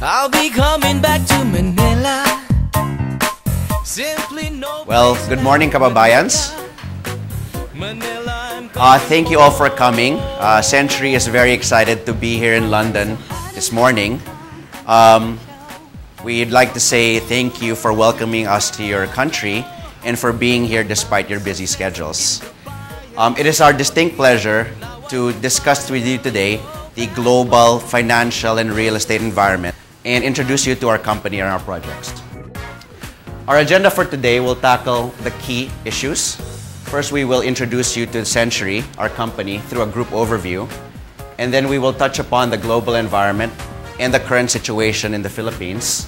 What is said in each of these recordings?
I'll be coming back to Manila. Simply no. Well, good morning, kababayans. Thank you all for coming. Century is very excited to be here in London this morning. We'd like to say thank you for welcoming us to your country and for being here despite your busy schedules. It is our distinct pleasure to discuss with you today the global financial and real estate environment and introduce you to our company and our projects. Our agenda for today will tackle the key issues. First, we will introduce you to Century, our company, through a group overview. And then we will touch upon the global environment and the current situation in the Philippines.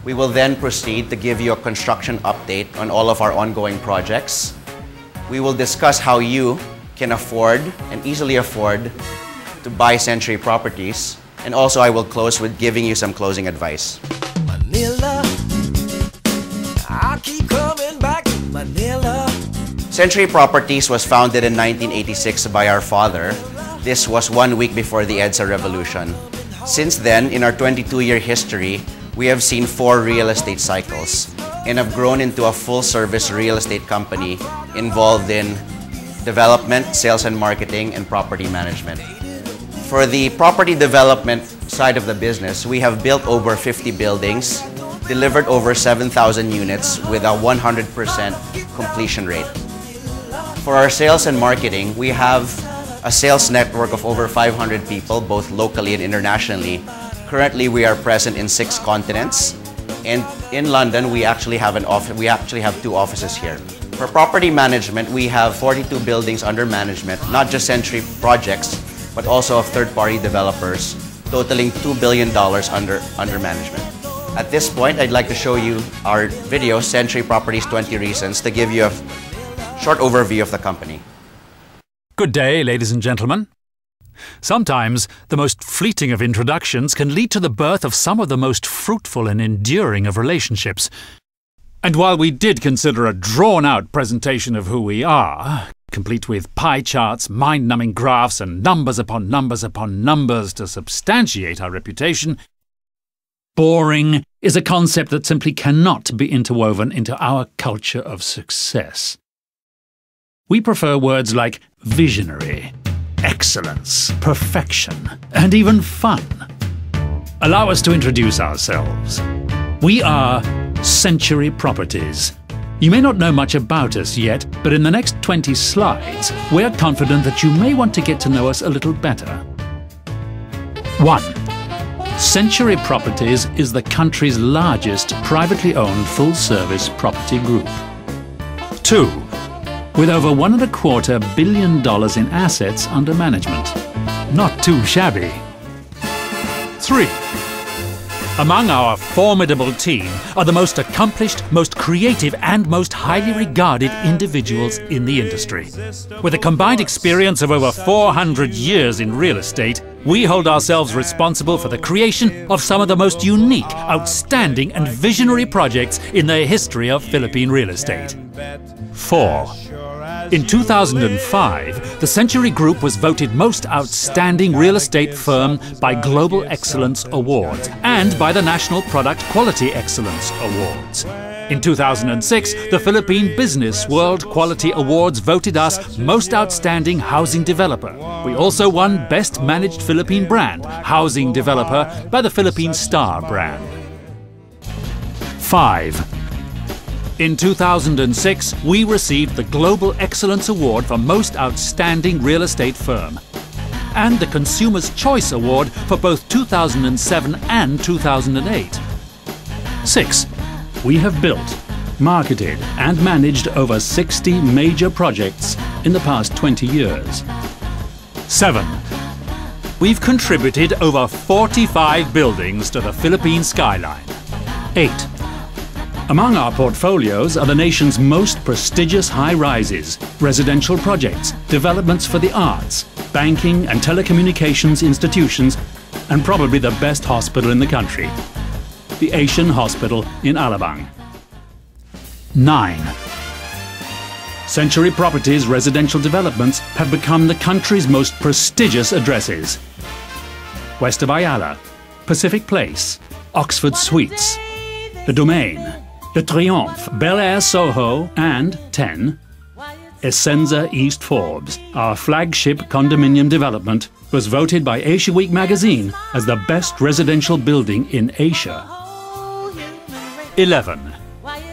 We will then proceed to give you a construction update on all of our ongoing projects. We will discuss how you can afford and easily afford to buy Century properties. And also, I will close with giving you some closing advice. Manila, I keep coming back to Manila. Century Properties was founded in 1986 by our father. This was 1 week before the EDSA revolution. Since then, in our 22-year history, we have seen 4 real estate cycles and have grown into a full-service real estate company involved in development, sales and marketing, and property management. For the property development side of the business, we have built over 50 buildings, delivered over 7,000 units with a 100% completion rate. For our sales and marketing, we have a sales network of over 500 people, both locally and internationally. Currently, we are present in 6 continents, and in London, we actually have an office. We actually have 2 offices here. For property management, we have 42 buildings under management, not just Century projects, but also of third-party developers, totaling $2 billion under management. At this point, I'd like to show you our video, Century Properties 20 Reasons, to give you a short overview of the company. Good day, ladies and gentlemen. Sometimes the most fleeting of introductions can lead to the birth of some of the most fruitful and enduring of relationships. And while we did consider a drawn-out presentation of who we are, complete with pie charts, mind-numbing graphs, and numbers upon numbers upon numbers to substantiate our reputation, boring is a concept that simply cannot be interwoven into our culture of success. We prefer words like visionary, excellence, perfection, and even fun. Allow us to introduce ourselves. We are Century Properties. You may not know much about us yet, but in the next 20 slides, we're confident that you may want to get to know us a little better. 1. Century Properties is the country's largest privately owned full-service property group. 2. With over $1.25 billion in assets under management. Not too shabby. 3. Among our formidable team are the most accomplished, most creative, and most highly regarded individuals in the industry. With a combined experience of over 400 years in real estate, we hold ourselves responsible for the creation of some of the most unique, outstanding, and visionary projects in the history of Philippine real estate. 4. In 2005, the Century Group was voted Most Outstanding Real Estate Firm by Global Excellence Awards and by the National Product Quality Excellence Awards. In 2006, the Philippine Business World Quality Awards voted us Most Outstanding Housing Developer. We also won Best Managed Philippine Brand, Housing Developer, by the Philippine Star brand. 5. In 2006, we received the Global Excellence Award for Most Outstanding Real Estate Firm and the Consumer's Choice Award for both 2007 and 2008. 6. We have built, marketed and managed over 60 major projects in the past 20 years. 7. We've contributed over 45 buildings to the Philippine skyline. 8. Among our portfolios are the nation's most prestigious high-rises, residential projects, developments for the arts, banking and telecommunications institutions, and probably the best hospital in the country, the Asian Hospital in Alabang. 9. Century Properties residential developments have become the country's most prestigious addresses. West of Ayala, Pacific Place, Oxford Suites, the Domain, the Triomphe, Bel Air Soho, and 10. Essenza East Forbes, our flagship condominium development, was voted by Asia Week magazine as the best residential building in Asia. 11.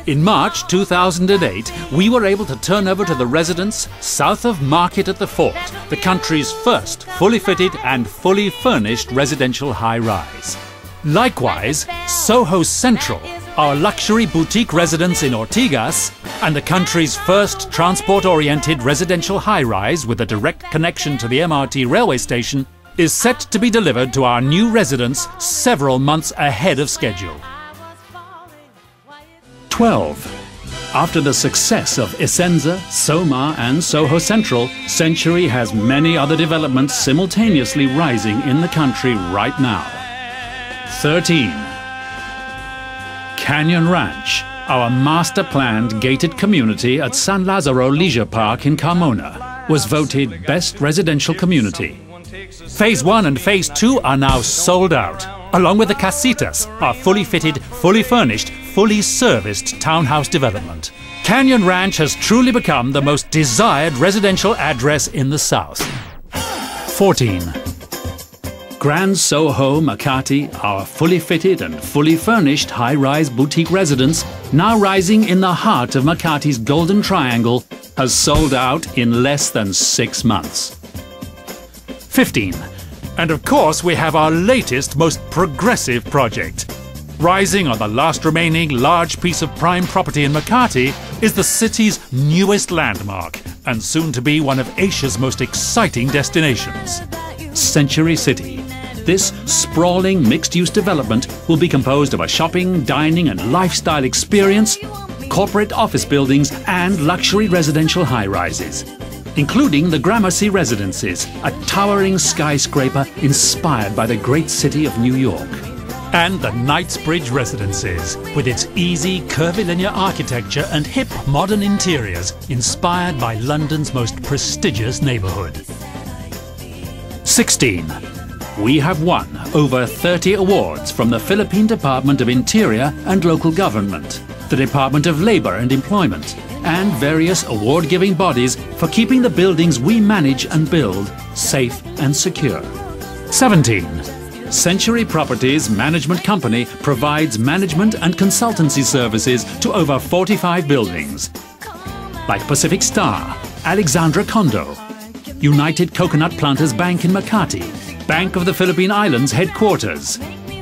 In March 2008, we were able to turn over to the residents south of Market at the Fort, the country's first fully fitted and fully furnished residential high-rise. Likewise, Soho Central, our luxury boutique residence in Ortigas, and the country's first transport-oriented residential high-rise with a direct connection to the MRT railway station, is set to be delivered to our new residents several months ahead of schedule. 12. After the success of Essenza, Soma and Soho Central, Century has many other developments simultaneously rising in the country right now. 13. Canyon Ranch, our master-planned gated community at San Lazaro Leisure Park in Carmona, was voted Best Residential Community. Phase 1 and Phase 2 are now sold out, along with the Casitas, our fully fitted, fully furnished, fully serviced townhouse development. Canyon Ranch has truly become the most desired residential address in the South. 14. Grand Soho Makati, our fully fitted and fully furnished high-rise boutique residence, now rising in the heart of Makati's Golden Triangle, has sold out in less than 6 months. 15. And of course we have our latest, most progressive project. Rising on the last remaining large piece of prime property in Makati is the city's newest landmark and soon to be one of Asia's most exciting destinations. Century City. This sprawling mixed-use development will be composed of a shopping, dining and lifestyle experience, corporate office buildings and luxury residential high-rises, including the Gramercy Residences, a towering skyscraper inspired by the great city of New York, and the Knightsbridge Residences, with its easy, curvilinear architecture and hip, modern interiors inspired by London's most prestigious neighbourhood. 16. We have won over 30 awards from the Philippine Department of Interior and Local Government, the Department of Labour and Employment, and various award-giving bodies for keeping the buildings we manage and build safe and secure. 17. Century Properties Management Company provides management and consultancy services to over 45 buildings, like Pacific Star, Alexandra Condo, United Coconut Planters Bank in Makati, Bank of the Philippine Islands Headquarters,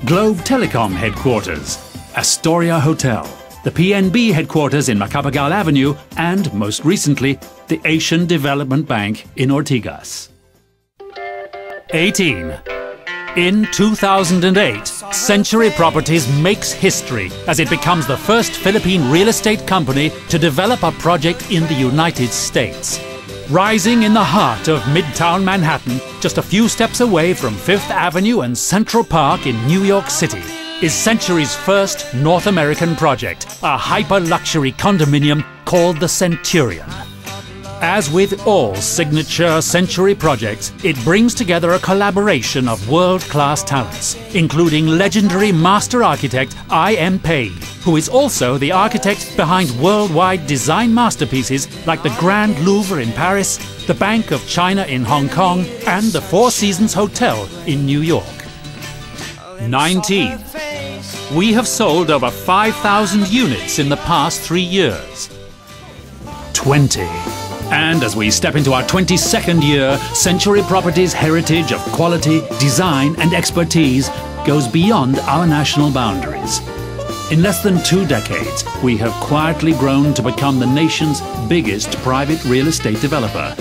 Globe Telecom Headquarters, Astoria Hotel, the PNB Headquarters in Macapagal Avenue, and most recently, the Asian Development Bank in Ortigas. 18. In 2008, Century Properties makes history as it becomes the first Philippine real estate company to develop a project in the United States. Rising in the heart of Midtown Manhattan, just a few steps away from Fifth Avenue and Central Park in New York City, is Century's first North American project, a hyper-luxury condominium called the Centurion. As with all signature Century projects, it brings together a collaboration of world-class talents, including legendary master architect I.M. Pei, who is also the architect behind worldwide design masterpieces like the Grand Louvre in Paris, the Bank of China in Hong Kong, and the Four Seasons Hotel in New York. 19. We have sold over 5,000 units in the past 3 years. 20. And as we step into our 22nd year, Century Properties' heritage of quality, design and expertise goes beyond our national boundaries. In less than 2 decades, we have quietly grown to become the nation's biggest private real estate developer.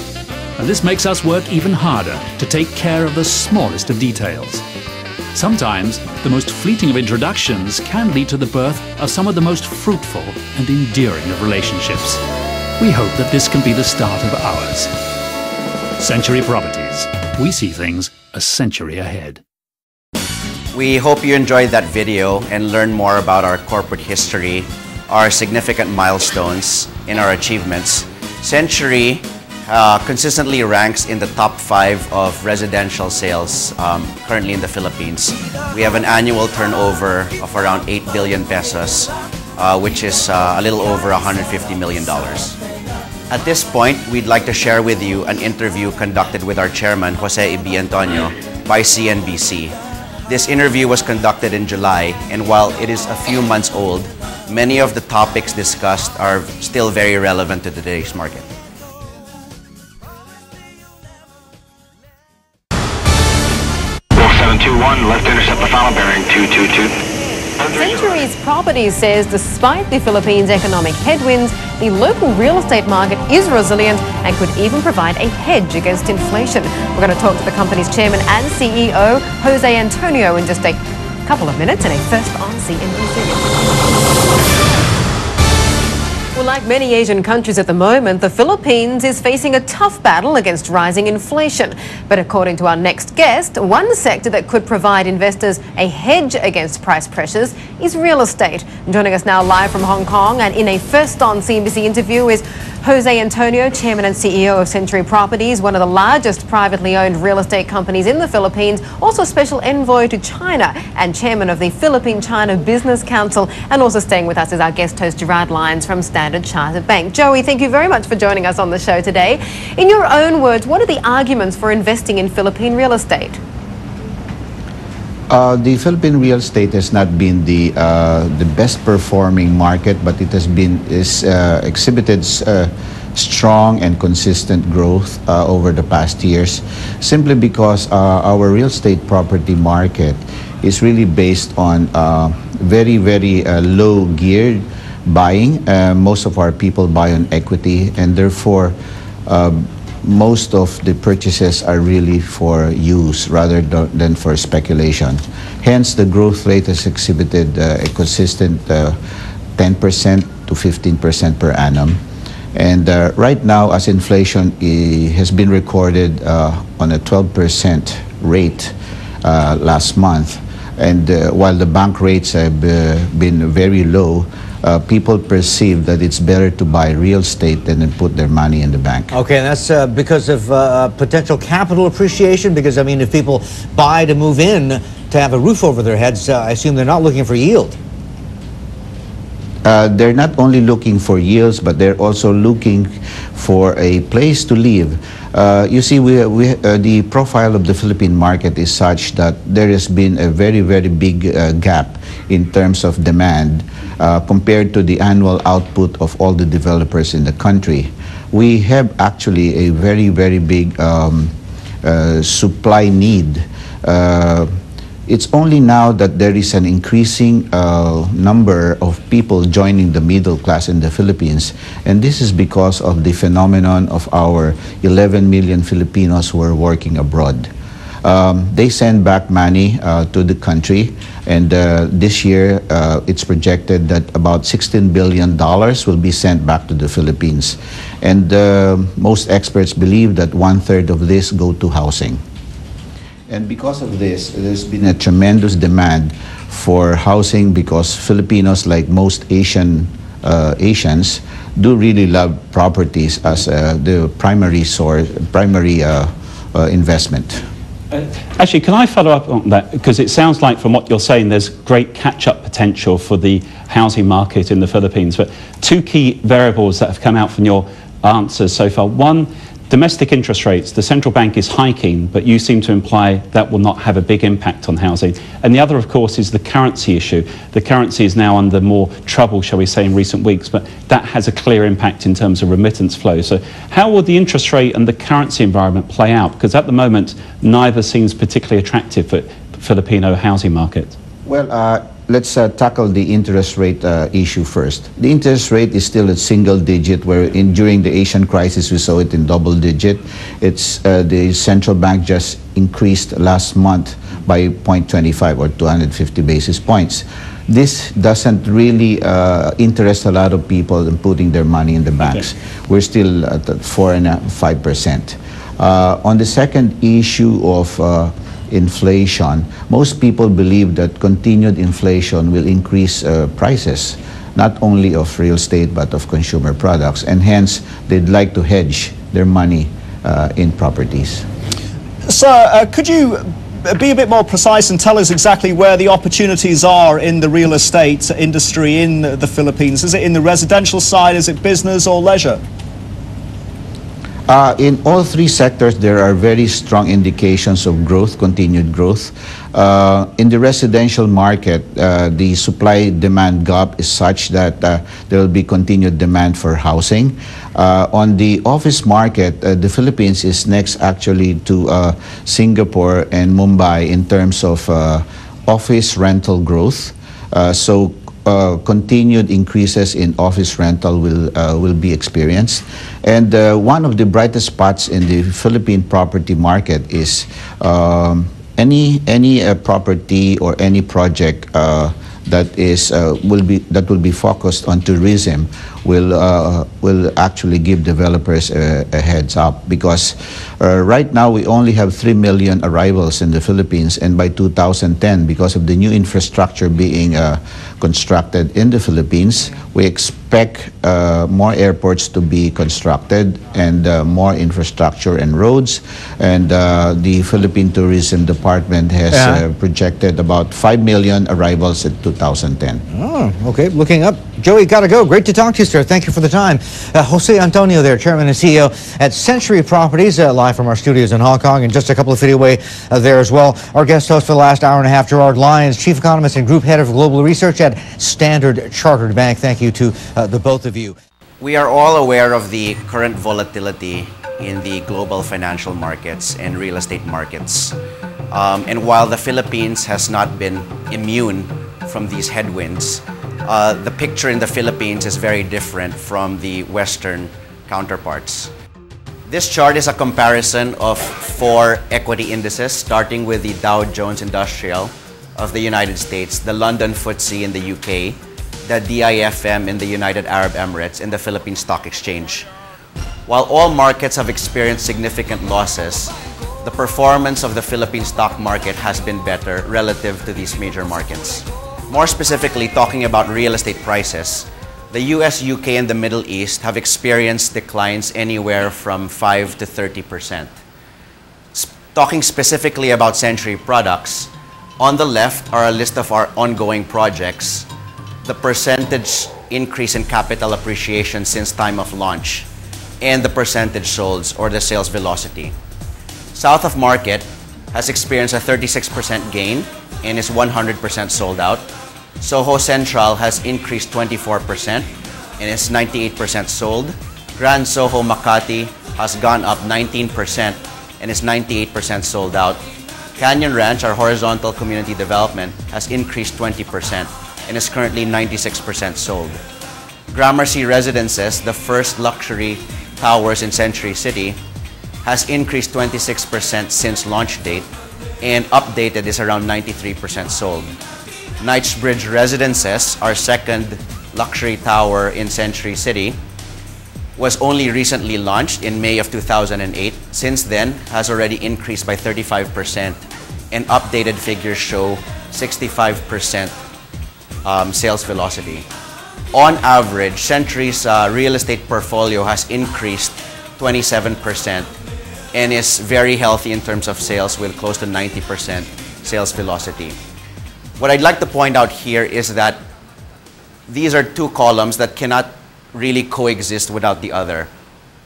And this makes us work even harder to take care of the smallest of details. Sometimes, the most fleeting of introductions can lead to the birth of some of the most fruitful and endearing of relationships. We hope that this can be the start of ours. Century Properties. We see things a century ahead. We hope you enjoyed that video and learned more about our corporate history, our significant milestones, and our achievements. Century consistently ranks in the top 5 of residential sales currently in the Philippines. We have an annual turnover of around 8 billion pesos, which is a little over $150 million. At this point, we'd like to share with you an interview conducted with our chairman, Jose Ibi Antonio, by CNBC. This interview was conducted in July, and while it is a few months old, many of the topics discussed are still very relevant to today's market. Left intercept the final bearing 222. Century's Properties says despite the Philippines' economic headwinds, the local real estate market is resilient and could even provide a hedge against inflation. We're going to talk to the company's chairman and CEO, Jose Antonio, in just a couple of minutes, and a first on CNBC. Well, like many Asian countries at the moment, the Philippines is facing a tough battle against rising inflation. But according to our next guest, one sector that could provide investors a hedge against price pressures is real estate. And joining us now live from Hong Kong and in a first on CNBC interview is Jose Antonio, chairman and CEO of Century Properties, one of the largest privately owned real estate companies in the Philippines, also special envoy to China and chairman of the Philippine-China Business Council. And also staying with us is our guest host, Gerard Lyons from Standard Chartered Bank. Joey, thank you very much for joining us on the show today. In your own words, what are the arguments for investing in Philippine real estate? The Philippine real estate has not been the best performing market, but it has been exhibited strong and consistent growth over the past years, simply because our real estate property market is really based on very low geared buying. Most of our people buy on equity, and therefore most of the purchases are really for use rather than for speculation. Hence, the growth rate has exhibited a consistent 10% to 15% per annum. And right now, as inflation has been recorded on a 12% rate last month, and while the bank rates have been very low, people perceive that it's better to buy real estate than to put their money in the bank. Okay, and that's because of potential capital appreciation, because, I mean, if people buy to move in to have a roof over their heads, I assume they're not looking for yield. They're not only looking for yields, but they're also looking for a place to live. You see, the profile of the Philippine market is such that there has been a very big gap in terms of demand compared to the annual output of all the developers in the country. We have actually a very big supply need. It's only now that there is an increasing number of people joining the middle class in the Philippines, and this is because of the phenomenon of our 11 million Filipinos who are working abroad. They send back money to the country, and this year it's projected that about $16 billion will be sent back to the Philippines. And most experts believe that 1/3 of this go to housing. And because of this, there's been a tremendous demand for housing, because Filipinos, like most Asians, do really love properties as the primary investment. Actually, can I follow up on that? Because it sounds like from what you're saying, there's great catch-up potential for the housing market in the Philippines. But two key variables that have come out from your answers so far. One, domestic interest rates. The central bank is hiking, but you seem to imply that will not have a big impact on housing. And the other, of course, is the currency issue. The currency is now under more trouble, shall we say, in recent weeks, but that has a clear impact in terms of remittance flow. So how will the interest rate and the currency environment play out? Because at the moment, neither seems particularly attractive for Filipino housing market. Well, let's tackle the interest rate issue first. The interest rate is still at single digit, where during the Asian crisis we saw it in double digit. It's the central bank just increased last month by 0.25 or 250 basis points. This doesn't really interest a lot of people in putting their money in the banks. Okay. We're still at 4.5%. On the second issue of inflation, most people believe that continued inflation will increase prices. not only of real estate but of consumer products, and hence they'd like to hedge their money in properties. Sir, could you be a bit more precise and tell us exactly where the opportunities are in the real estate industry in the Philippines? Is it in the residential side, is it business or leisure? In all three sectors, there are very strong indications of growth, continued growth. In the residential market, the supply-demand gap is such that there will be continued demand for housing. On the office market, the Philippines is next actually to Singapore and Mumbai in terms of office rental growth. Continued increases in office rental will be experienced. And one of the brightest spots in the Philippine property market is any property or any project that will be focused on tourism will actually give developers a heads up, because right now we only have 3 million arrivals in the Philippines, and by 2010, because of the new infrastructure being constructed in the Philippines, we expect more airports to be constructed and more infrastructure and roads, and the Philippine Tourism Department has projected about 5 million arrivals in 2010. Oh, okay, looking up. Joey, gotta go. Great to talk to you, sir. Thank you for the time. Jose Antonio there, Chairman and CEO at Century Properties, live from our studios in Hong Kong, and just a couple of feet away there as well. Our guest host for the last hour and a half, Gerard Lyons, Chief Economist and Group Head of Global Research at Standard Chartered Bank. Thank you to the both of you. We are all aware of the current volatility in the global financial markets and real estate markets. And while the Philippines has not been immune from these headwinds, the picture in the Philippines is very different from the Western counterparts. This chart is a comparison of 4 equity indices, starting with the Dow Jones Industrial of the United States, the London FTSE in the UK, the DIFM in the United Arab Emirates, and the Philippine Stock Exchange. While all markets have experienced significant losses, the performance of the Philippine stock market has been better relative to these major markets. More specifically, talking about real estate prices, the US, UK, and the Middle East have experienced declines anywhere from 5 to 30%. Talking specifically about Century products, on the left are a list of our ongoing projects, the percentage increase in capital appreciation since time of launch, and the percentage sold, or the sales velocity. South of Market has experienced a 36% gain and is 100% sold out. Soho Central has increased 24% and is 98% sold. Grand Soho Makati has gone up 19% and is 98% sold out. Canyon Ranch, our horizontal community development, has increased 20% and is currently 96% sold. Gramercy Residences, the first luxury towers in Century City, has increased 26% since launch date, and updated is around 93% sold. Knightsbridge Residences, our second luxury tower in Century City, was only recently launched in May of 2008. Since then, has already increased by 35%, and updated figures show 65% sales velocity. On average, Century's real estate portfolio has increased 27% and is very healthy in terms of sales, with close to 90% sales velocity. What I'd like to point out here is that these are 2 columns that cannot really coexist without the other.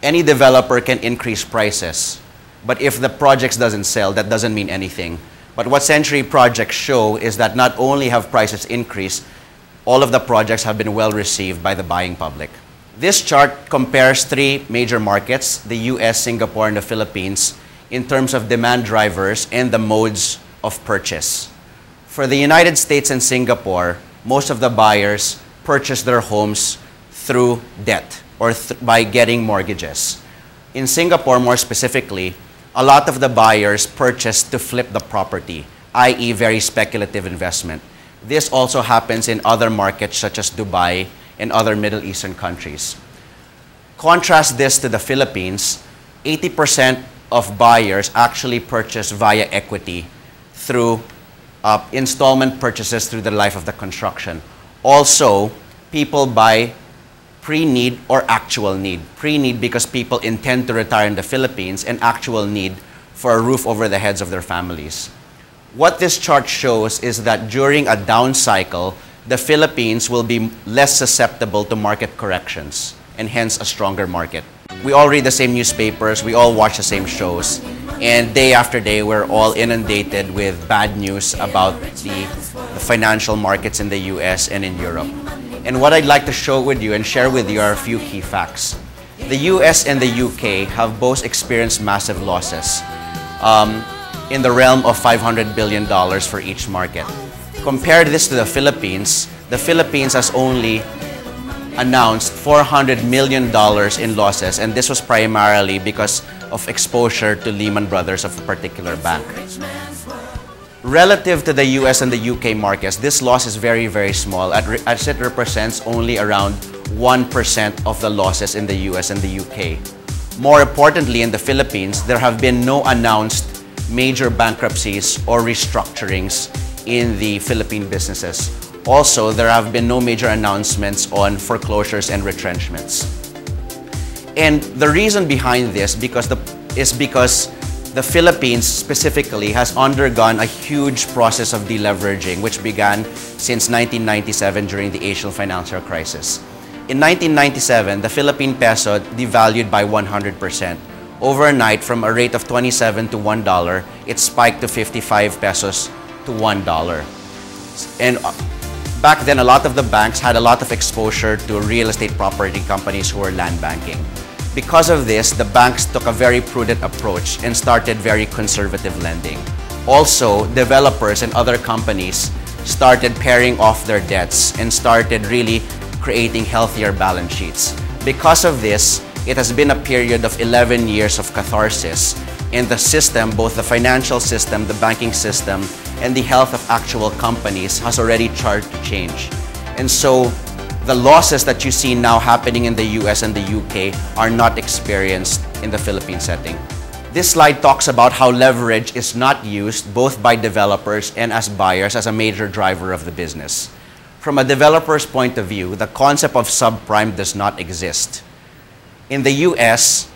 Any developer can increase prices, but if the project doesn't sell, that doesn't mean anything. But what Century projects show is that not only have prices increased, all of the projects have been well received by the buying public. This chart compares 3 major markets, the US, Singapore, and the Philippines, in terms of demand drivers and the modes of purchase. For the United States and Singapore, most of the buyers purchase their homes through debt or by getting mortgages. In Singapore, more specifically, a lot of the buyers purchase to flip the property, i.e. very speculative investment. This also happens in other markets such as Dubai and other Middle Eastern countries. Contrast this to the Philippines, 80% of buyers actually purchase via equity through installment purchases through the life of the construction. Also, people buy pre-need or actual need. Pre-need because people intend to retire in the Philippines, and actual need for a roof over the heads of their families. What this chart shows is that during a down cycle, the Philippines will be less susceptible to market corrections, and hence a stronger market. We all read the same newspapers, we all watch the same shows, and day after day we're all inundated with bad news about the financial markets in the US and in Europe. And what I'd like to show with you and share with you are a few key facts. The US and the UK have both experienced massive losses in the realm of $500 billion for each market. Compare this to the Philippines has only announced $400 million in losses, and this was primarily because of exposure to Lehman Brothers of a particular bank. Relative to the US and the UK markets, this loss is very, very small, as it represents only around 1% of the losses in the US and the UK. More importantly, in the Philippines, there have been no announced major bankruptcies or restructurings in the Philippine businesses. Also, there have been no major announcements on foreclosures and retrenchments. And the reason behind this is because the Philippines specifically has undergone a huge process of deleveraging, which began since 1997 during the Asian financial crisis. In 1997, the Philippine peso devalued by 100%. Overnight, from a rate of 27 to $1, it spiked to 55 pesos to $1. And back then, a lot of the banks had a lot of exposure to real estate property companies who were land banking. Because of this, the banks took a very prudent approach and started very conservative lending. Also, developers and other companies started paying off their debts and started really creating healthier balance sheets. Because of this, it has been a period of 11 years of catharsis in the system, both the financial system, the banking system, and the health of actual companies has already started to change. And so, the losses that you see now happening in the US and the UK are not experienced in the Philippine setting. This slide talks about how leverage is not used both by developers and as buyers as a major driver of the business. From a developer's point of view, the concept of subprime does not exist. In the US,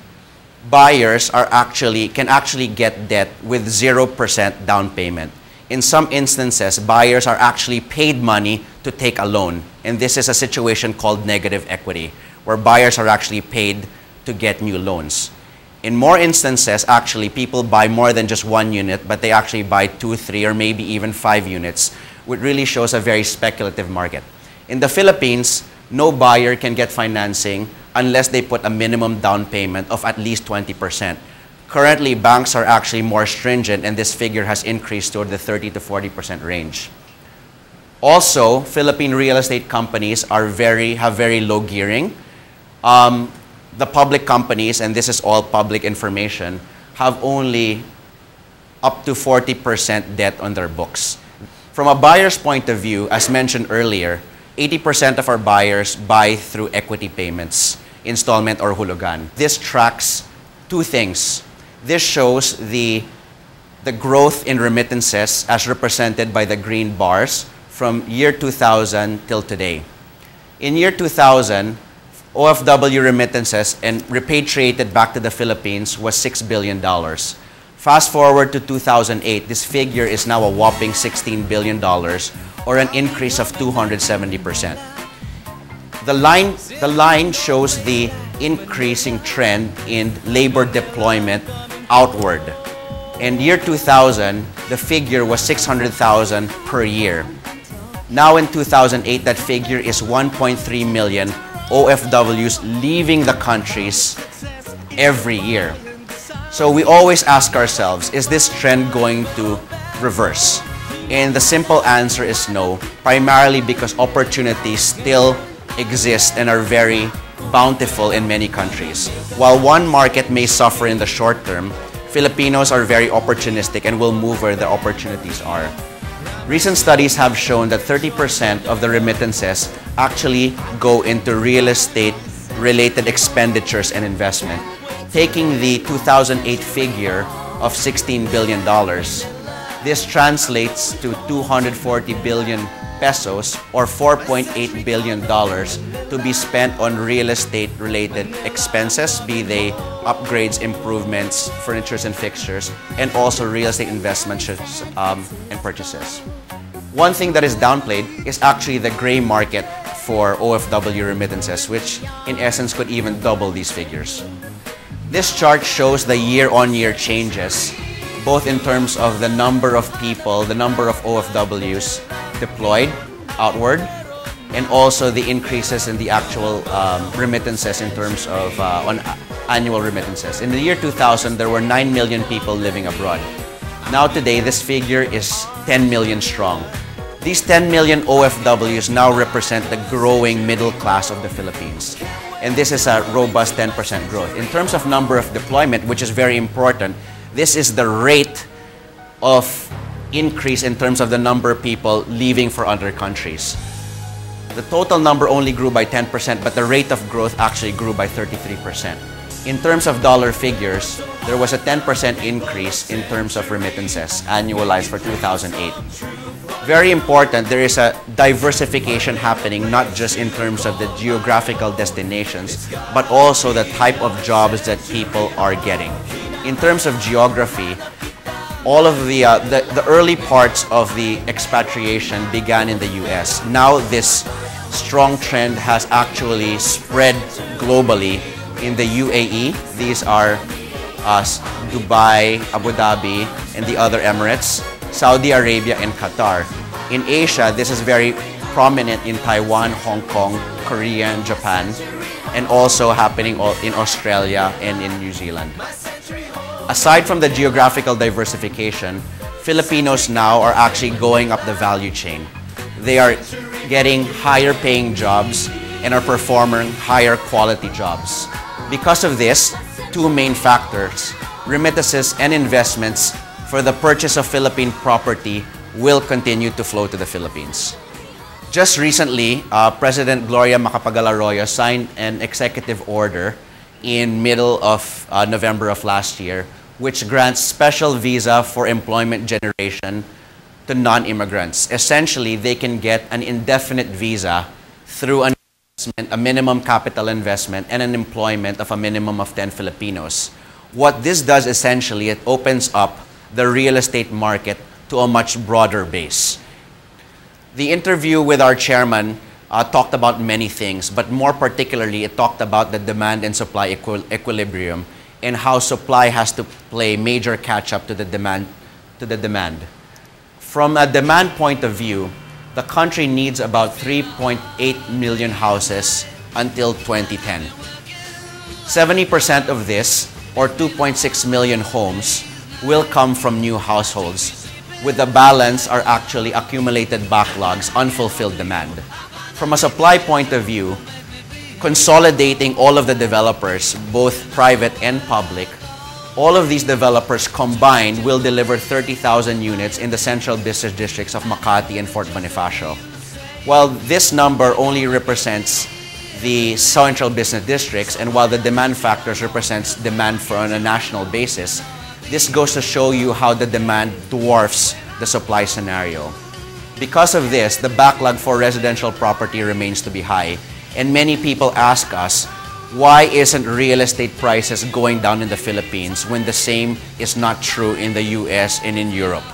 buyers can actually get debt with 0% down payment. In some instances, buyers are actually paid money to take a loan. And this is a situation called negative equity, where buyers are actually paid to get new loans. In more instances, actually, people buy more than just one unit, but they actually buy 2, 3, or maybe even 5 units, which really shows a very speculative market. In the Philippines, no buyer can get financing unless they put a minimum down payment of at least 20%. Currently, banks are actually more stringent, and this figure has increased toward the 30 to 40% range. Also, Philippine real estate companies have very low gearing. The public companies, and this is all public information, have only up to 40% debt on their books. From a buyer's point of view, as mentioned earlier, 80% of our buyers buy through equity payments, installment or hulugan. This tracks two things. This shows the growth in remittances as represented by the green bars from year 2000 till today. In year 2000, OFW remittances and repatriated back to the Philippines was $6 billion. Fast forward to 2008, this figure is now a whopping $16 billion, or an increase of 270%. The line shows the increasing trend in labor deployment outward. In year 2000, the figure was 600,000 per year. Now in 2008, that figure is 1.3 million OFWs leaving the countries every year. So we always ask ourselves, is this trend going to reverse? And the simple answer is no, primarily because opportunities still exist and are very bountiful in many countries. While one market may suffer in the short term, Filipinos are very opportunistic and will move where the opportunities are. Recent studies have shown that 30% of the remittances actually go into real estate-related expenditures and investment. Taking the 2008 figure of $16 billion, this translates to $240 billion pesos or $4.8 billion to be spent on real estate related expenses, be they upgrades, improvements, furnitures and fixtures, and also real estate investments and purchases. One thing that is downplayed is actually the gray market for OFW remittances, which in essence could even double these figures. This chart shows the year-on-year changes, both in terms of the number of people, the number of OFWs deployed outward, and also the increases in the actual remittances in terms of on annual remittances. In the year 2000, there were 9 million people living abroad. Now today, this figure is 10 million strong. These 10 million OFWs now represent the growing middle class of the Philippines. And this is a robust 10% growth. In terms of number of deployment, which is very important, this is the rate of increase in terms of the number of people leaving for other countries. The total number only grew by 10%, but the rate of growth actually grew by 33%. In terms of dollar figures, there was a 10% increase in terms of remittances annualized for 2008. Very important, there is a diversification happening, not just in terms of the geographical destinations, but also the type of jobs that people are getting. In terms of geography, all of the early parts of the expatriation began in the US. Now this strong trend has actually spread globally in the UAE. These are Dubai, Abu Dhabi, and the other Emirates, Saudi Arabia, and Qatar. In Asia, this is very prominent in Taiwan, Hong Kong, Korea, and Japan, and also happening in Australia and in New Zealand. Aside from the geographical diversification, Filipinos now are actually going up the value chain. They are getting higher paying jobs and are performing higher quality jobs. Because of this, two main factors, remittances and investments for the purchase of Philippine property will continue to flow to the Philippines. Just recently, President Gloria Macapagal-Arroyo signed an executive order in middle of November of last year, which grants special visa for employment generation to non-immigrants. Essentially, they can get an indefinite visa through an investment, a minimum capital investment, and an employment of a minimum of 10 Filipinos. What this does essentially, it opens up the real estate market to a much broader base. The interview with our chairman talked about many things, but more particularly, it talked about the demand and supply equilibrium and how supply has to play major catch-up to the demand. From a demand point of view, the country needs about 3.8 million houses until 2010. 70% of this, or 2.6 million homes, will come from new households, with the balance are actually accumulated backlogs, unfulfilled demand. From a supply point of view, consolidating all of the developers, both private and public, all of these developers combined will deliver 30,000 units in the central business districts of Makati and Fort Bonifacio. While this number only represents the central business districts, and while the demand factors represents demand for on a national basis, this goes to show you how the demand dwarfs the supply scenario. Because of this, the backlog for residential property remains to be high, and many people ask us, why isn't real estate prices going down in the Philippines when the same is not true in the US and in Europe?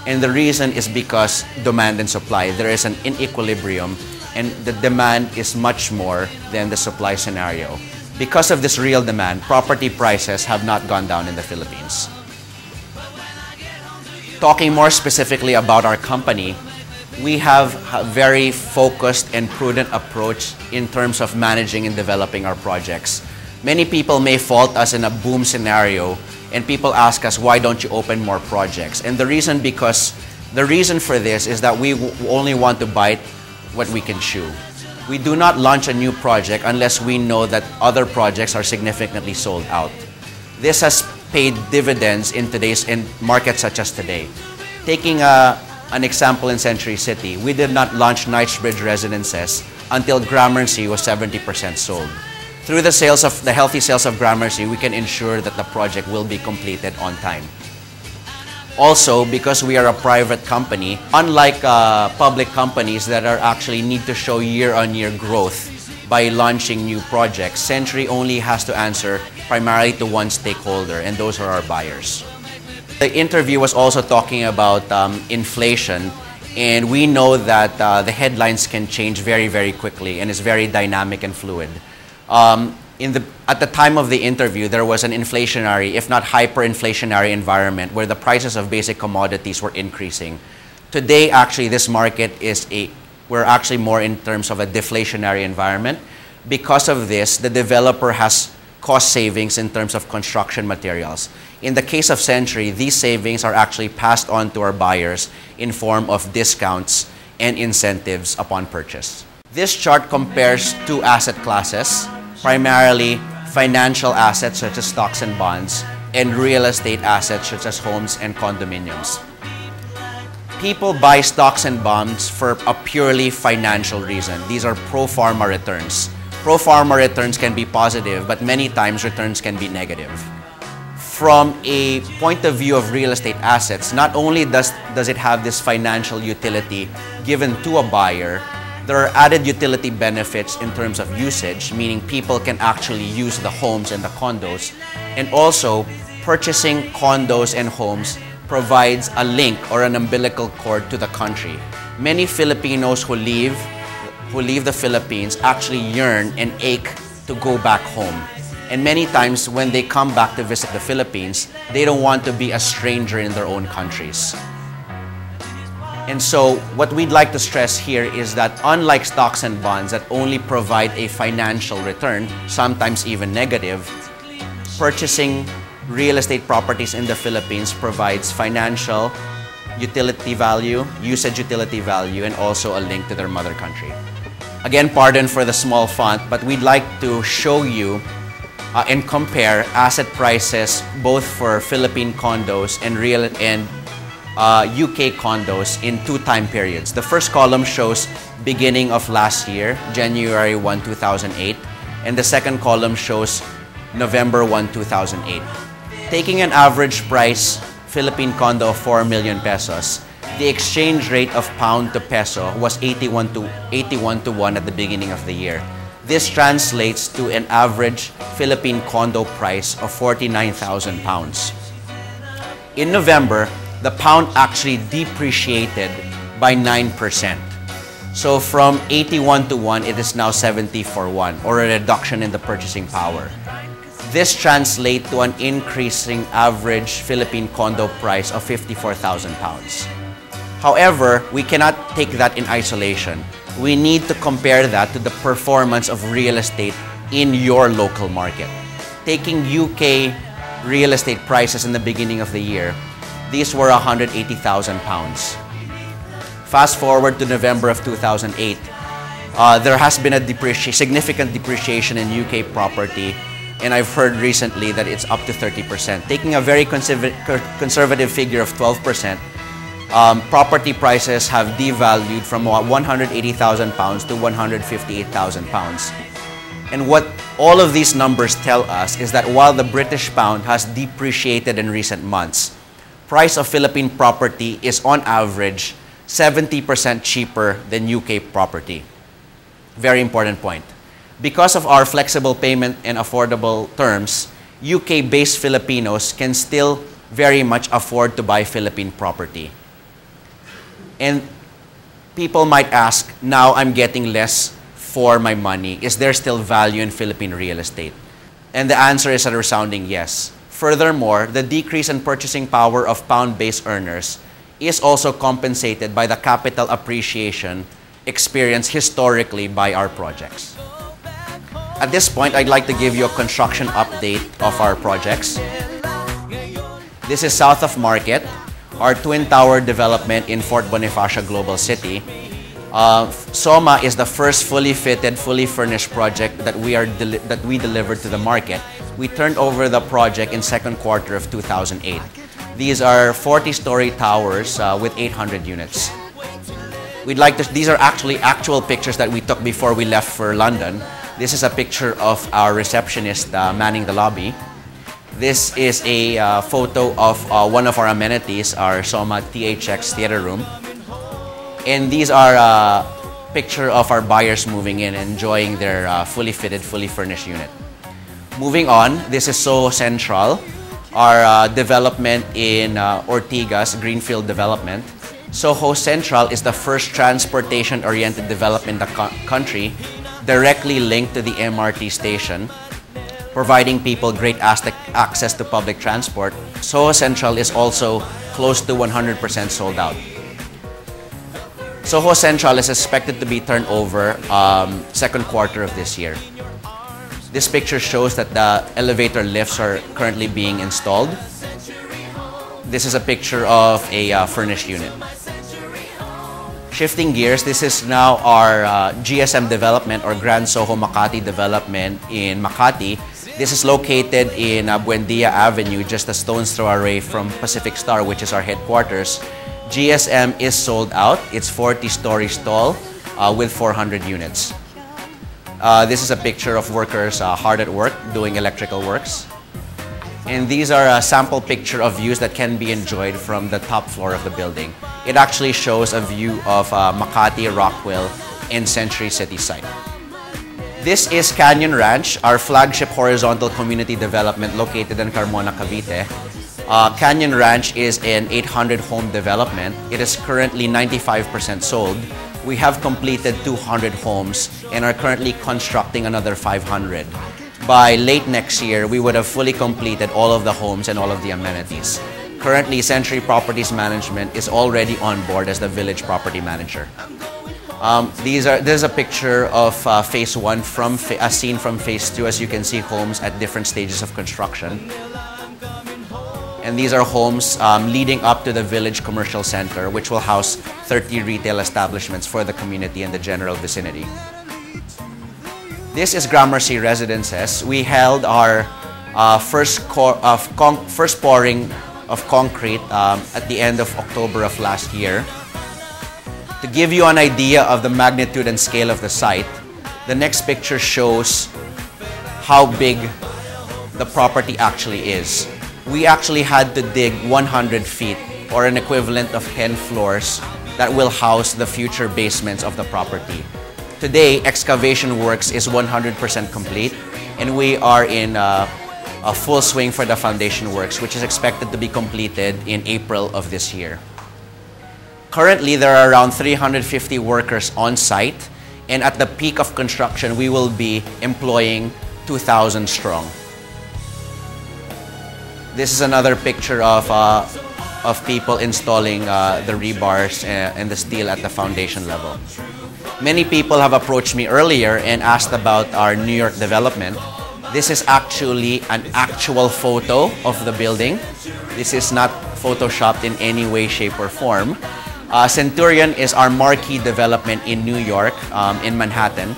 And the reason is because demand and supply. There is an inequilibrium, and the demand is much more than the supply scenario. Because of this real demand, property prices have not gone down in the Philippines. Talking more specifically about our company, we have a very focused and prudent approach in terms of managing and developing our projects. Many people may fault us in a boom scenario, and people ask us, why don't you open more projects? And the reason for this is that we only want to bite what we can chew. We do not launch a new project unless we know that other projects are significantly sold out. This has paid dividends in today's market such as today. Taking an example in Century City, we did not launch Knightsbridge Residences until Gramercy was 70% sold. Through the healthy sales of Gramercy, we can ensure that the project will be completed on time. Also, because we are a private company, unlike public companies that are actually need to show year-on-year growth by launching new projects, Century only has to answer primarily to one stakeholder, and those are our buyers. The interview was also talking about inflation, and we know that the headlines can change very, very quickly and is very dynamic and fluid. At the time of the interview, there was an inflationary, if not hyperinflationary environment where the prices of basic commodities were increasing. Today, actually, this market we're actually more in terms of a deflationary environment. Because of this, the developer has cost savings in terms of construction materials. In the case of Century, these savings are actually passed on to our buyers in form of discounts and incentives upon purchase. This chart compares two asset classes, primarily financial assets such as stocks and bonds, and real estate assets such as homes and condominiums. People buy stocks and bonds for a purely financial reason. These are pro forma returns. Pro forma returns can be positive, but many times returns can be negative. From a point of view of real estate assets, not only does it have this financial utility given to a buyer, there are added utility benefits in terms of usage, meaning people can actually use the homes and the condos. And also, purchasing condos and homes provides a link or an umbilical cord to the country. Many Filipinos who leave the Philippines actually yearn and ache to go back home. And many times when they come back to visit the Philippines, they don't want to be a stranger in their own countries. And so what we'd like to stress here is that unlike stocks and bonds that only provide a financial return, sometimes even negative, purchasing real estate properties in the Philippines provides financial utility value, usage utility value, and also a link to their mother country. Again, pardon for the small font, but we'd like to show you and compare asset prices both for Philippine condos and UK condos in two time periods. The first column shows beginning of last year, January 1, 2008, and the second column shows November 1, 2008. Taking an average price Philippine condo of 4 million pesos, the exchange rate of pound to peso was 81 to 1 at the beginning of the year. This translates to an average Philippine condo price of 49,000 pounds. In November, the pound actually depreciated by 9%. So from 81 to 1, it is now 70 for 1, or a reduction in the purchasing power. This translates to an increasing average Philippine condo price of 54,000 pounds. However, we cannot take that in isolation. We need to compare that to the performance of real estate in your local market. Taking UK real estate prices in the beginning of the year, these were 180,000 pounds. Fast forward to November of 2008, there has been a significant depreciation in UK property, and I've heard recently that it's up to 30%. Taking a very conservative figure of 12%, property prices have devalued from 180,000 pounds to 158,000 pounds. And what all of these numbers tell us is that while the British pound has depreciated in recent months, price of Philippine property is on average 70% cheaper than UK property. Very important point. Because of our flexible payment and affordable terms, UK-based Filipinos can still very much afford to buy Philippine property. And people might ask, now I'm getting less for my money. Is there still value in Philippine real estate? And the answer is a resounding yes. Furthermore, the decrease in purchasing power of pound-based earners is also compensated by the capital appreciation experienced historically by our projects. At this point, I'd like to give you a construction update of our projects. This is south of Market, our twin tower development in Fort Bonifacio Global City. Soma is the first fully fitted, fully furnished project that we delivered to the market. We turned over the project in second quarter of 2008. These are 40-story towers with 800 units. These are actually actual pictures that we took before we left for London. This is a picture of our receptionist manning the lobby. This is a photo of one of our amenities, our Soma THX theater room. And these are a picture of our buyers moving in, enjoying their fully fitted, fully furnished unit. Moving on, this is Soho Central, our development in Ortigas, Greenfield development. Soho Central is the first transportation-oriented development in the country, directly linked to the MRT station, providing people great access to public transport. Soho Central is also close to 100% sold out. Soho Central is expected to be turned over second quarter of this year. This picture shows that the elevator lifts are currently being installed. This is a picture of a furnished unit. Shifting gears, this is now our GSM development or Grand Soho Makati development in Makati. This is located in Buendia Avenue, just a stone's throw away from Pacific Star, which is our headquarters. GSM is sold out. It's 40 stories tall with 400 units. This is a picture of workers hard at work doing electrical works. And these are a sample picture of views that can be enjoyed from the top floor of the building. It actually shows a view of Makati, Rockwell, and Century City site. This is Canyon Ranch, our flagship horizontal community development located in Carmona, Cavite. Canyon Ranch is an 800-home development. It is currently 95% sold. We have completed 200 homes and are currently constructing another 500. By late next year, we would have fully completed all of the homes and all of the amenities. Currently, Century Properties Management is already on board as the village property manager. This is a picture of Phase 1 from a scene from Phase 2. As you can see, homes at different stages of construction. And these are homes leading up to the Village Commercial Center, which will house 30 retail establishments for the community and the general vicinity. This is Gramercy Residences. We held our first pouring of concrete at the end of October of last year. To give you an idea of the magnitude and scale of the site, the next picture shows how big the property actually is. We actually had to dig 100 feet, or an equivalent of 10 floors, that will house the future basements of the property. Today, excavation works is 100% complete, and we are in a full swing for the foundation works, which is expected to be completed in April of this year. Currently, there are around 350 workers on site, and at the peak of construction, we will be employing 2,000 strong. This is another picture of people installing the rebars and the steel at the foundation level. Many people have approached me earlier and asked about our New York development. This is actually an actual photo of the building. This is not photoshopped in any way, shape, or form. Centurion is our marquee development in New York, in Manhattan,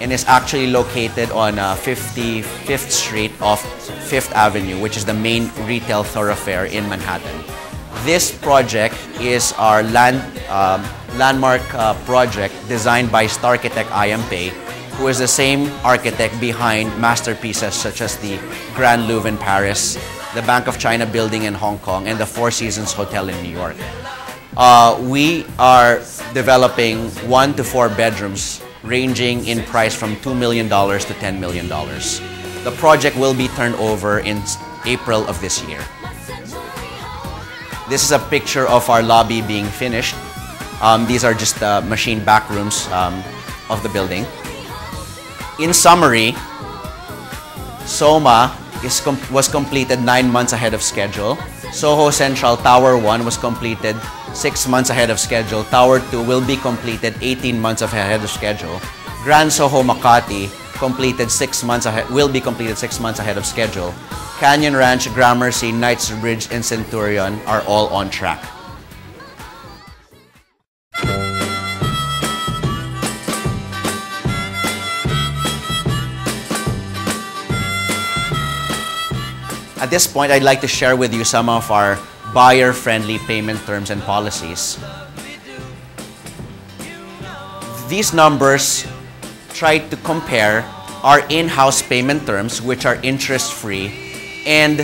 and is actually located on 55th Street off 5th Avenue, which is the main retail thoroughfare in Manhattan. This project is our landmark project designed by Starchitect IMP, who is the same architect behind masterpieces such as the Grand Louvre in Paris, the Bank of China building in Hong Kong, and the Four Seasons Hotel in New York. We are developing 1 to 4 bedrooms ranging in price from $2 million to $10 million. The project will be turned over in April of this year. This is a picture of our lobby being finished. These are just the machine back rooms of the building. In summary, Soma was completed 9 months ahead of schedule. Soho Central Tower 1 was completed 6 months ahead of schedule. Tower 2 will be completed 18 months ahead of schedule. Grand Soho Makati will be completed 6 months ahead of schedule. Canyon Ranch, Gramercy, Knightsbridge, and Centurion are all on track. At this point, I'd like to share with you some of our buyer-friendly payment terms and policies. These numbers try to compare our in-house payment terms, which are interest-free, and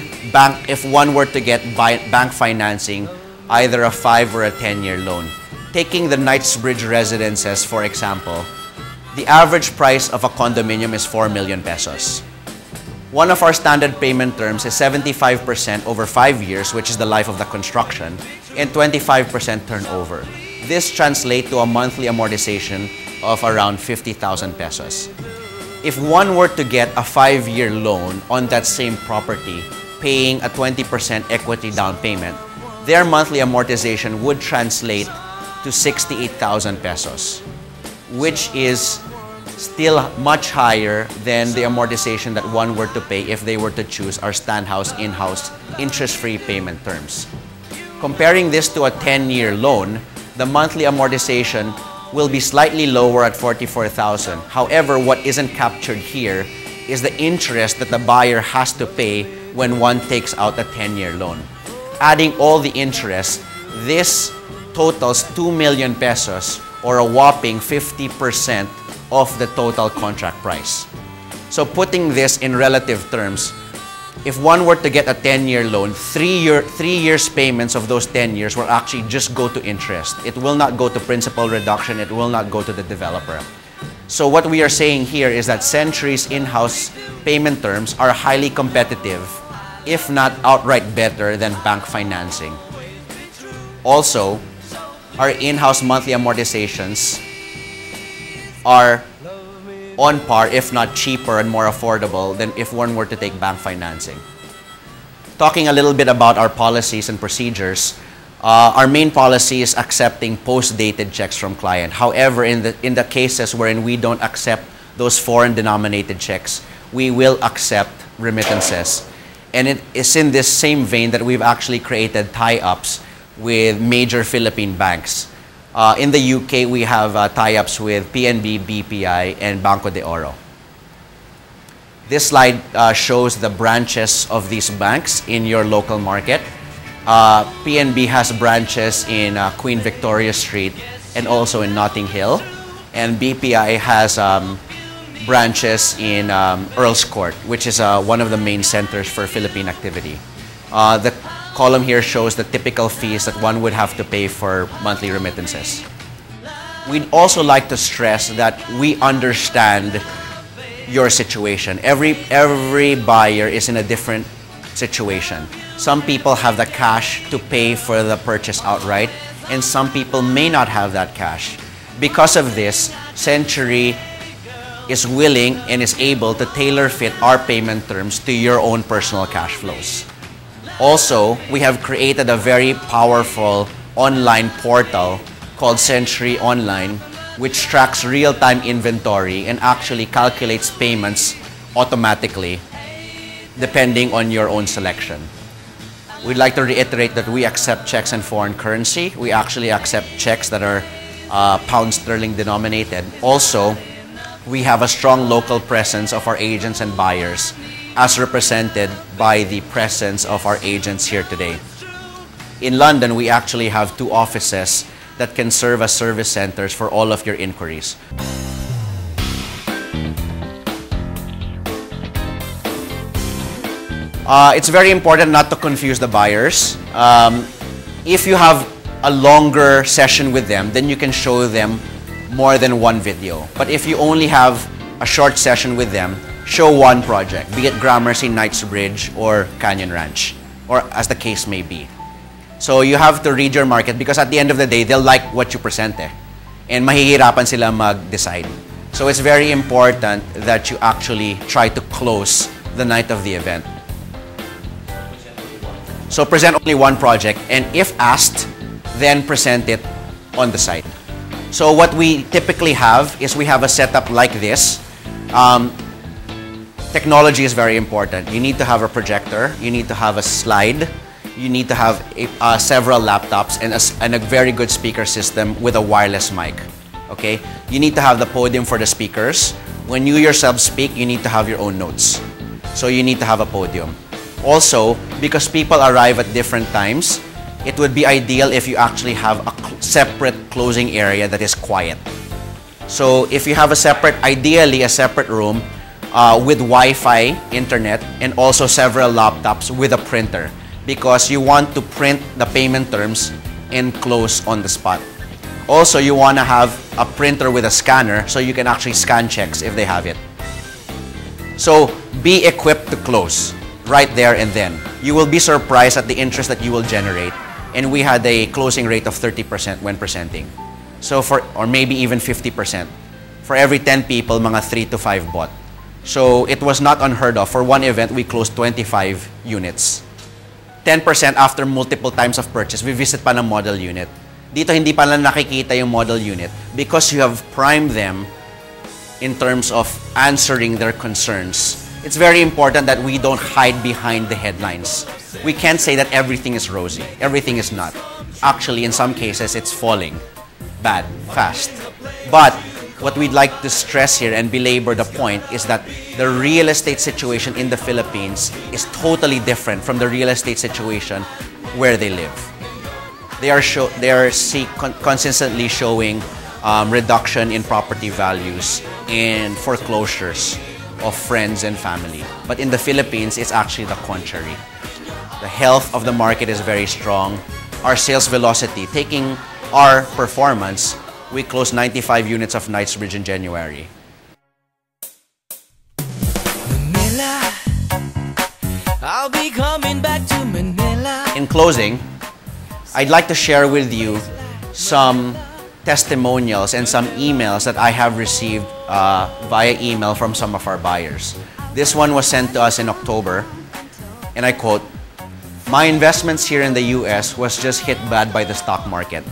if one were to get bank financing, either a 5 or a 10-year loan. Taking the Knightsbridge residences, for example, the average price of a condominium is 4 million pesos. One of our standard payment terms is 75% over 5 years, which is the life of the construction, and 25% turnover. This translates to a monthly amortization of around 50,000 pesos. If one were to get a 5-year loan on that same property, paying a 20% equity down payment, their monthly amortization would translate to 68,000 pesos, which is still much higher than the amortization that one were to pay if they were to choose our Stanhouse in-house interest-free payment terms. Comparing this to a 10-year loan, the monthly amortization will be slightly lower at 44,000. However, what isn't captured here is the interest that the buyer has to pay when one takes out a 10-year loan. Adding all the interest, this totals 2 million pesos, or a whopping 50% of the total contract price. So putting this in relative terms, if one were to get a 10-year loan, 3 years payments of those 10 years will actually just go to interest. It will not go to principal reduction. It will not go to the developer. So what we are saying here is that Century's in-house payment terms are highly competitive, if not outright better than bank financing. Also, our in-house monthly amortizations are on par, if not cheaper and more affordable than if one were to take bank financing. Talking a little bit about our policies and procedures, our main policy is accepting post-dated checks from client. However, in the cases wherein we don't accept those foreign-denominated checks, we will accept remittances. And it is in this same vein that we've actually created tie-ups with major Philippine banks. In the UK, we have tie-ups with PNB, BPI, and Banco de Oro. This slide shows the branches of these banks in your local market. PNB has branches in Queen Victoria Street and also in Notting Hill. And BPI has branches in Earl's Court, which is one of the main centers for Philippine activity. The column here shows the typical fees that one would have to pay for monthly remittances. We'd also like to stress that we understand your situation. Every buyer is in a different situation. Some people have the cash to pay for the purchase outright, and some people may not have that cash. Because of this, Century is willing and is able to tailor fit our payment terms to your own personal cash flows. Also, we have created a very powerful online portal called Century Online, which tracks real-time inventory and actually calculates payments automatically depending on your own selection. We'd like to reiterate that we accept checks in foreign currency. We actually accept checks that are pound sterling denominated. Also, we have a strong local presence of our agents and buyers, as represented by the presence of our agents here today. In London, we actually have 2 offices that can serve as service centers for all of your inquiries. It's very important not to confuse the buyers. If you have a longer session with them, then you can show them more than one video. But if you only have a short session with them, show one project, be it Gramercy, Knightsbridge, or Canyon Ranch, or as the case may be. So you have to read your market, because at the end of the day, they'll like what you present and mahihirapan sila mag-decide. So it's very important that you actually try to close the night of the event. So present only one project, and if asked, then present it on the side. So what we typically have is we have a setup like this. Technology is very important. You need to have a projector, you need to have a slide, you need to have several laptops and a very good speaker system with a wireless mic. Okay? You need to have the podium for the speakers. When you yourself speak, you need to have your own notes. So you need to have a podium. Also, because people arrive at different times, it would be ideal if you actually have a separate closing area that is quiet. So if you have ideally a separate room, with Wi-Fi, internet, and also several laptops with a printer because you want to print the payment terms and close on the spot. Also, you want to have a printer with a scanner so you can actually scan checks if they have it. So, be equipped to close right there and then. You will be surprised at the interest that you will generate. And we had a closing rate of 30% when presenting. So or maybe even 50%. For every 10 people, mga 3 to 5 bought. So it was not unheard of. For one event, we closed 25 units. 10% after multiple times of purchase, we visit pa ng model unit. Dito hindi pa lang nakikita yung model unit because you have primed them in terms of answering their concerns. It's very important that we don't hide behind the headlines. We can't say that everything is rosy. Everything is not. Actually, in some cases, it's falling bad, fast. But what we'd like to stress here and belabor the point is that the real estate situation in the Philippines is totally different from the real estate situation where they live. They are consistently showing reduction in property values and foreclosures of friends and family. But in the Philippines, it's actually the contrary. The health of the market is very strong. Our sales velocity, taking our performance, we closed 95 units of Knightsbridge in January. Manila, I'll be coming back to Manila. In closing, I'd like to share with you some testimonials and some emails that I have received via email from some of our buyers. This one was sent to us in October, and I quote, "My investments here in the US was just hit bad by the stock market.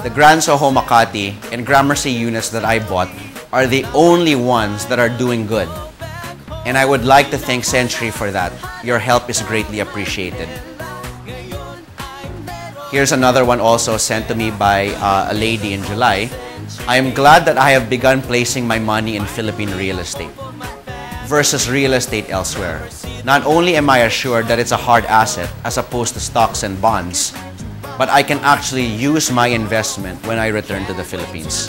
The Grand Soho Makati and Gramercy units that I bought are the only ones that are doing good. And I would like to thank Century for that. Your help is greatly appreciated." Here's another one also sent to me by a lady in July. "I am glad that I have begun placing my money in Philippine real estate versus real estate elsewhere. Not only am I assured that it's a hard asset as opposed to stocks and bonds, but I can actually use my investment when I return to the Philippines."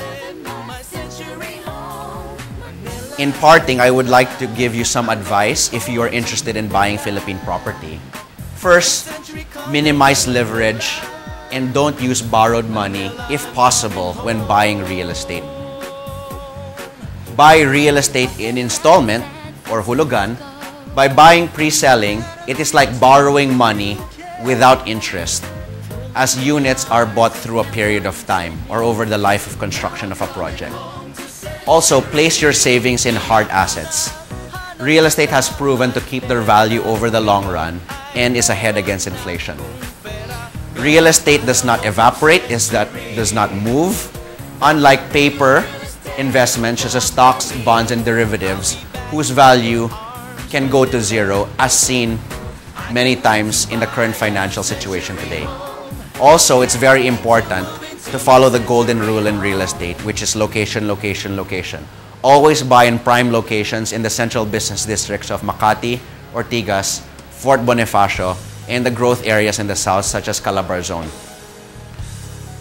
In parting, I would like to give you some advice if you are interested in buying Philippine property. First, minimize leverage and don't use borrowed money if possible when buying real estate. Buy real estate in installment or hulugan. By buying pre-selling, it is like borrowing money without interest, as units are bought through a period of time or over the life of construction of a project. Also, place your savings in hard assets. Real estate has proven to keep their value over the long run and is ahead against inflation. Real estate does not evaporate, does not move. Unlike paper investments such as stocks, bonds, and derivatives, whose value can go to zero, as seen many times in the current financial situation today. Also, it's very important to follow the golden rule in real estate, which is location, location, location. Always buy in prime locations in the central business districts of Makati, Ortigas, Fort Bonifacio, and the growth areas in the south such as Calabarzon.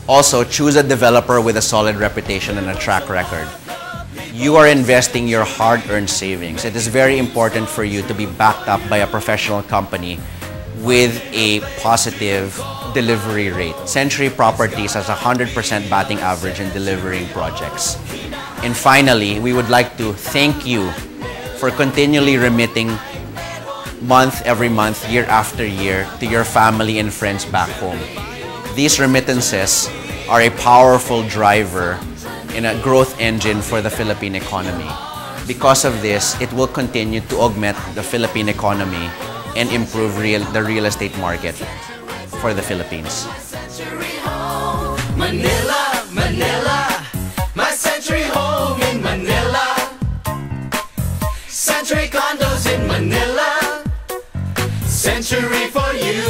Also, choose a developer with a solid reputation and a track record. You are investing your hard-earned savings. It is very important for you to be backed up by a professional company with a positive delivery rate. Century Properties has a 100% batting average in delivering projects. And finally, we would like to thank you for continually remitting every month, year after year, to your family and friends back home. These remittances are a powerful driver and a growth engine for the Philippine economy. Because of this, it will continue to augment the Philippine economy and improve the real estate market for the Philippines. Manila, Manila, my Century home in Manila. Century condos in Manila. Century for you